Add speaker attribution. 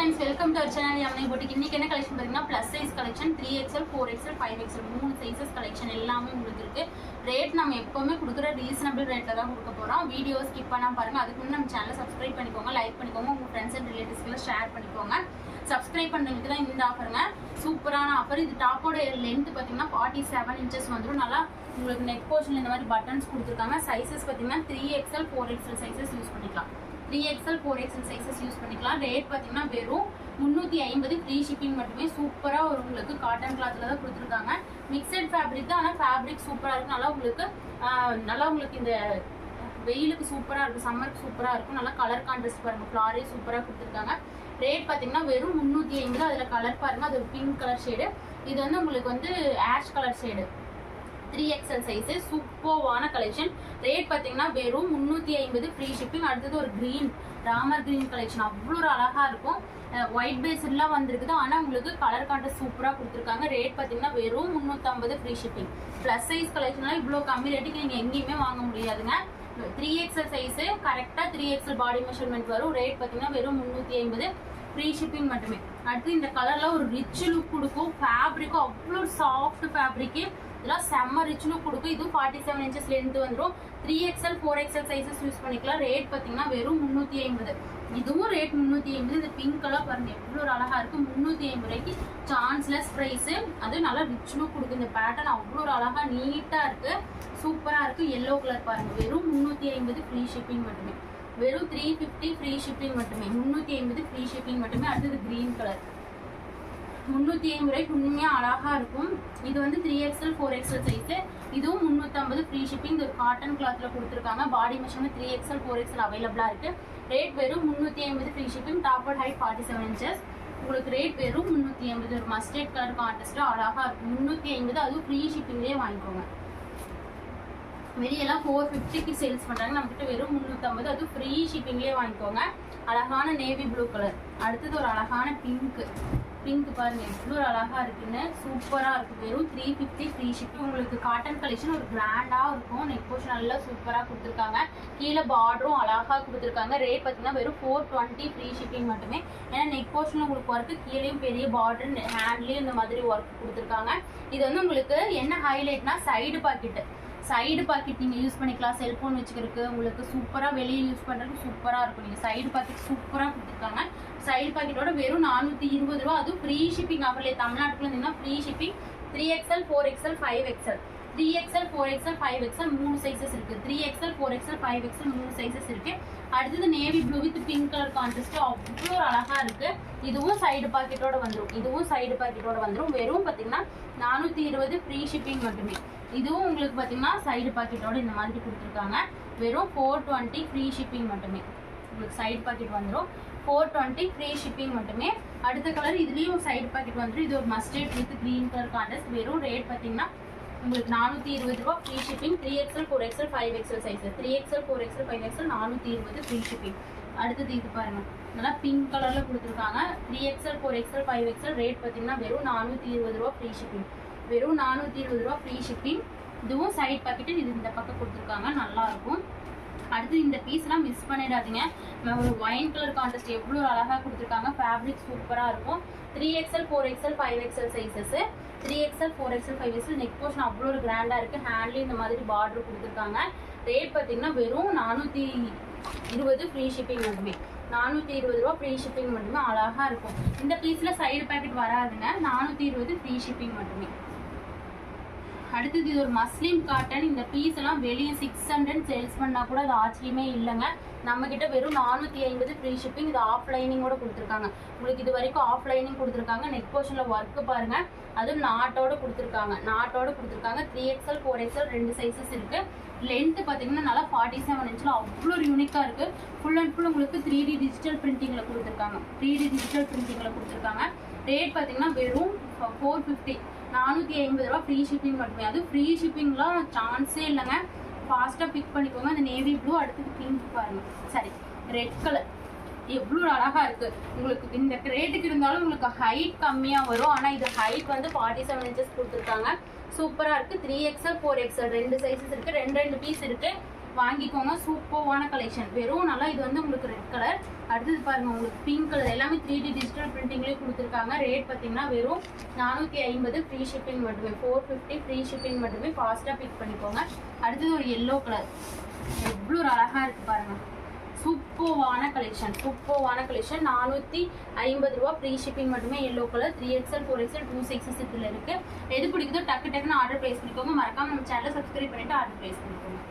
Speaker 1: Friends, welcome to our channel Yamuna boutique. இன்னைக்கு என்ன collection பார்த்தீங்கன்னா plus size collection 3XL 4XL 5XL 3 sizes collection எல்லாமே உங்களுக்கு இருக்கு. ரேட் நம்ம எப்பவுமே கொடுக்குற ரீசனபிள் ரேட்டில் தான் கொடுக்க போகிறோம். வீடியோ ஸ்கிப் பண்ணாமல் பாருங்கள். அதுக்கு முன்னாடி நம்ம சேனலை சப்ஸ்கிரைப் பண்ணிக்கோங்க, லைக் பண்ணிக்கோங்க, உங்கள் ஃப்ரெண்ட்ஸ் அண்ட் ரிலேட்டிவ்ஸ்க்குலாம் ஷேர் பண்ணிக்கோங்க. சப்ஸ்கிரைப் பண்ணுறதுக்கு தான் இந்த ஆஃபருங்க. சூப்பரான ஆஃபர். இது டாப்போட லென்த் பார்த்தீங்கன்னா 47 இன்ச்சஸ் வந்துடும். நல்லா உங்களுக்கு நெக் போர்ஷன் இந்த மாதிரி பட்டன்ஸ் கொடுத்துருக்காங்க. சைஸஸ் பார்த்தீங்கன்னா 3XL 4XL சைஸஸ் யூஸ் பண்ணிக்கலாம். 3XL 4XL சைஸஸ் யூஸ் பண்ணிக்கலாம். ரேட் பார்த்தீங்கன்னா வெறும் 350 ஃப்ரீ ஷிப்பிங் மட்டுமே. சூப்பராக ஒரு உங்களுக்கு காட்டன் கிளாத்தில் தான் கொடுத்துருக்காங்க. மிக்சட் ஃபேப்ரிக் தான், ஆனால் ஃபேப்ரிக் சூப்பராக இருக்கும். நல்லா உங்களுக்கு இந்த வெயிலுக்கு சூப்பராக இருக்கும், சம்மருக்கு சூப்பராக இருக்கும். நல்லா கலர் கான்ட்ராஸ்ட் பாருங்கள், ஃப்ளாரே சூப்பராக கொடுத்துருக்காங்க. ரேட் பார்த்தீங்கன்னா வெறும் 350. அதில் கலர் பாருங்கள், அது ஒரு பிங்க் கலர் ஷேடு. இது வந்து உங்களுக்கு வந்து ash colour shade. 3XL size சூப்பர்வான கலெக்ஷன். ரேட் பார்த்தீங்கன்னா வெறும் 350 ஃப்ரீ ஷிப்பிங். அடுத்தது ஒரு க்ரீன் ராமர் க்ரீன் கலெக்ஷன். அவ்வளோ ஒரு அழகாக இருக்கும். ஒயிட் பேஸ்லாம் வந்திருக்குது, ஆனால் உங்களுக்கு கலர் கான்ட்ராஸ்ட் சூப்பராக கொடுத்துருக்காங்க. ரேட் பார்த்தீங்கன்னா வெறும் 350 ஃப்ரீ ஷிப்பிங். ப்ளஸ் சைஸ் கலெக்ஷன்லாம் இவ்வளோ கம்மி ரேட்டுக்கு நீங்கள் எங்கேயுமே வாங்க முடியாதுங்க. 3XL சைஸு கரெக்டாக 3XL பாடி மெஷர்மெண்ட் வரும். ரேட் பார்த்தீங்கன்னா வெறும் 350 ஃப்ரீ ஷிப்பிங் மட்டுமே. அடுத்து இந்த கலரில் ஒரு ரிச் லுக் கொடுக்கும். ஃபேப்ரிக்கும் அவ்வளோ சாஃப்ட் ஃபேப்ரிக்கு, இதெல்லாம் செம்ம ரிச் லுக் கொடுக்கும். இதுவும் 47 இன்ச்சஸ் லென்த் வந்துடும். 3XL 4XL சைஸஸ் யூஸ் பண்ணிக்கலாம். ரேட் பார்த்தீங்கன்னா வெறும் 350. இதுவும் ரேட் 350. இந்த பிங்க் கலர் பாருங்க எவ்வளோ ஒரு அழகாக இருக்குது. 350 ரூபாய்க்கு சான்ஸ்லெஸ் ப்ரைஸு. அது நல்லா ரிச் லுக் கொடுக்கும். இந்த பேட்டர்ன் அவ்வளோ ஒரு அழகாக நீட்டாக இருக்குது, சூப்பராக இருக்குது. எல்லோ கலர் பாருங்கள். வெறும் 350 ஃப்ரீ ஷிப்பிங் மட்டுமே. வெறும் 350 ஃப்ரீ ஷிப்பிங் மட்டுமே. 350 ஃப்ரீ ஷிப்பிங் மட்டுமே. அடுத்தது க்ரீன் கலர் 350 ரூபாய்க்கு உண்மையாக அழகாக இருக்கும். இது வந்து 3XL 4XL சைஸு. இதுவும் 350 ஃப்ரீ ஷிப்பிங். இது ஒரு காட்டன் கிளாத்தில் கொடுத்துருக்காங்க. பாடி மெஷர்மெண்ட் 3XL 4XL அவைலபிளாக இருக்குது. ரேட் வெறும் 350 free shipping. Topper height 47 inches. உங்களுக்கு ரேட் வெறும் 350. ஒரு மஸ்டர்ட் கலர் கான்ட்ராஸ்ட்டில் அழகாக இருக்கும். 350. அதுவும் ஃப்ரீ ஷிப்பிங்லேயே வாங்கிக்கோங்க. வெளியெல்லாம் 450க்கு சேல்ஸ் பண்ணுறாங்க, நம்மக்கிட்ட வெறும் 350. அதுவும் ஃப்ரீ ஷிப்பிங்லேயே வாங்கிக்கோங்க. அழகான நேவி ப்ளூ கலர். அடுத்தது ஒரு அழகான பிங்க் பாருங்க எவ்வளோ அழகாக இருக்குன்னு, சூப்பராக இருக்கும். வெறும் 350 ஃப்ரீ ஷிப்பிங். உங்களுக்கு காட்டன் கலெக்ஷன் ஒரு கிராண்டாக இருக்கும். நெக் போர்ஷன் நல்லா சூப்பராக கொடுத்துருக்காங்க. கீழே பார்டரும் அழகாக கொடுத்துருக்காங்க. ரேட் பார்த்தீங்கன்னா வெறும் 420 ஃப்ரீ ஷிப்பிங் மட்டுமே. ஏன்னா நெக் போர்ஷனில் உங்களுக்கு ஒர்க்கு, கீழேயும் பெரிய பார்டர், ஹேண்ட்லேயும் இந்த மாதிரி ஒர்க் கொடுத்துருக்காங்க. இது வந்து உங்களுக்கு என்ன ஹைலைட்னா சைடு பாக்கெட் நீங்கள் யூஸ் பண்ணிக்கலாம். செல்ஃபோன் வச்சுக்கிறதுக்கு உங்களுக்கு சூப்பராக, வெளியே யூஸ் பண்ணுறதுக்கு சூப்பராக இருக்கும். நீங்கள் சைடு பாக்கெட் சூப்பராக கொடுத்துருக்காங்க. சைடு பாக்கெட்டோட வெறும் 420 ரூபா. அதுவும் ஃப்ரீ ஷிப்பிங் ஆஃபர்லேயே. தமிழ்நாட்டுக்குள்ள இருந்தீங்கன்னா free shipping. 3XL 4XL 5XL 3XL 4XL 5XL 3 sizes இருக்குது. 3XL 4XL 5XL 3 சைஸஸ் இருக்குது. அடுத்தது navy blue with pink colour contrast அவ்வளோ அழகாக இருக்குது. இதுவும் சைடு பாக்கெட்டோட வந்துடும். வெறும் பார்த்தீங்கன்னா 420 ஃப்ரீ ஷிப்பிங் மட்டுமே. இதுவும் உங்களுக்கு பார்த்தீங்கன்னா சைடு பாக்கெட்டோட இந்த மாதிரி கொடுத்துருக்காங்க. வெறும் 420 ஃப்ரீ ஷிப்பிங் மட்டுமே. உங்களுக்கு சைடு பாக்கெட் வந்துடும். 420 ஃப்ரீ ஷிப்பிங் மட்டுமே. அடுத்த கலர் இதுலேயும் சைடு பாக்கெட் வந்துடும். இது ஒரு mustard with green colour contrast. வெறும் ரேட் பார்த்தீங்கன்னா உங்களுக்கு 420 ரூபா free shipping. 3XL 4XL 5XL sizes. 3XL 4XL 5XL 420 free shipping. அடுத்தது இது பாருங்க, நல்லா பிங்க் கலரில் கொடுத்துருக்காங்க. 3XL 4XL 5XL ரேட் பார்த்தீங்கன்னா வெறும் 420 ரூபா ஃப்ரீ ஷிப்பிங். வெறும் 420 ரூபா ஃப்ரீ ஷிப்பிங். இதுவும் சைட் பாக்கெட்டு, இது இந்த பக்கம் கொடுத்துருக்காங்க, நல்லாயிருக்கும். அடுத்து இந்த பீஸ்லாம் மிஸ் பண்ணிடாதீங்க. ஒரு ஒயின் கலர் கான்ட்ராஸ்ட் எவ்வளோ அழகாக கொடுத்துருக்காங்க. ஃபேப்ரிக் சூப்பராக இருக்கும். 3XL 4XL 5XL sizes. 3XL 4XL 5XL neck portion அவ்வளோ ஒரு கிராண்டாக இருக்குது. ஹேண்ட்லேயும் இந்த மாதிரி பார்டர் கொடுத்துருக்காங்க. ரேட் பார்த்தீங்கன்னா வெறும் 420 ஃப்ரீ ஷிப்பிங் மட்டுமே. 420 ரூபா ஃப்ரீ ஷிப்பிங் மட்டுமே. அழகாக இருக்கும். இந்த பீஸில் சைடு பேக்கெட் வராதுங்க. 420 ஃப்ரீ ஷிப்பிங் மட்டுமே. அடுத்தது இது ஒரு மஸ்லின் காட்டன். இந்த பீஸ் எல்லாம் வெளியே 600 சேல்ஸ் பண்ணால் கூட அது ஆச்சரியமே இல்லைங்க. நம்மக்கிட்ட வெறும் 450 ஃப்ரீ ஷிப்பிங். இது ஆஃப்லைனிங்கோட கொடுத்துருக்காங்க. உங்களுக்கு இது வரைக்கும் ஆஃப்லைனிங் கொடுத்துருக்காங்க. நெக் போர்ஷனில் ஒர்க்கு பாருங்கள், அதுவும் நாட்டோட கொடுத்துருக்காங்க. 3XL 4XL 2 சைஸஸ் இருக்குது. லென்த்து பார்த்தீங்கன்னா நல்லா 47 இன்ச்சில் அவ்வளோ ஒரு யூனிக்காக இருக்குது. ஃபுல் அண்ட் ஃபுல் உங்களுக்கு 3D டிஜிட்டல் பிரிண்டிங்கில் கொடுத்துருக்காங்க. ரேட் பார்த்தீங்கன்னா வெறும் 450 450 ரூபா ஃப்ரீ ஷிப்பிங் மட்டுமே. அதுவும் ஃப்ரீ ஷிப்பிங்லாம் சான்ஸே இல்லைங்க. ஃபாஸ்ட்டாக பிக் பண்ணிக்கோங்க. அந்த நேவி ப்ளூ, அடுத்தது பிங்க் பாருங்கள், சரி ரெட் கலர் எவ்வளோ அழகாக இருக்குது. உங்களுக்கு இந்த ரேட்டுக்கு இருந்தாலும் உங்களுக்கு ஹைட் கம்மியாக வரும். ஆனால் இது ஹைட் வந்து 47 இன்ச்சஸ் கொடுத்துருக்காங்க. சூப்பராக இருக்குது. 3XL 4XL 2 சைஸஸ் இருக்குது. 2 பீஸ் இருக்குது. வாங்கிக்கோங்க. சூப்பர்வான கலெக்ஷன். வெறும் நல்லா இது வந்து உங்களுக்கு ரெட் கலர். அடுத்தது பாருங்க உங்களுக்கு பிங்க் கலர். எல்லாமே 3D டிஜிட்டல் பிரிண்டிங்லேயே கொடுத்துருக்காங்க. ரேட் பார்த்தீங்கன்னா வெறும் 450 ஃப்ரீ ஷிப்பிங் மட்டுமே. 450 ஃப்ரீ ஷிப்பிங் மட்டுமே. ஃபாஸ்ட்டாக பிக் பண்ணிக்கோங்க. அடுத்தது ஒரு எல்லோ கலர். எவ்வளோ ஒரு அழகாக இருக்குது பாருங்கள். சூப்பர்வான கலெக்ஷன். 450 ரூபா ஃப்ரீ ஷிப்பிங் மட்டுமே. எல்லோ கலர் 3XL 4XL 2 இதில் இருக்குது. எது பிடிக்குதோ டக்குன்னு ஆர்டர் ப்ளேஸ் பண்ணிக்கோங்க. மறக்காமல் நம்ம சேனலை சப்ஸ்கிரைப் பண்ணிவிட்டு ஆர்டர் ப்ளேஸ் பண்ணிக்கோங்க.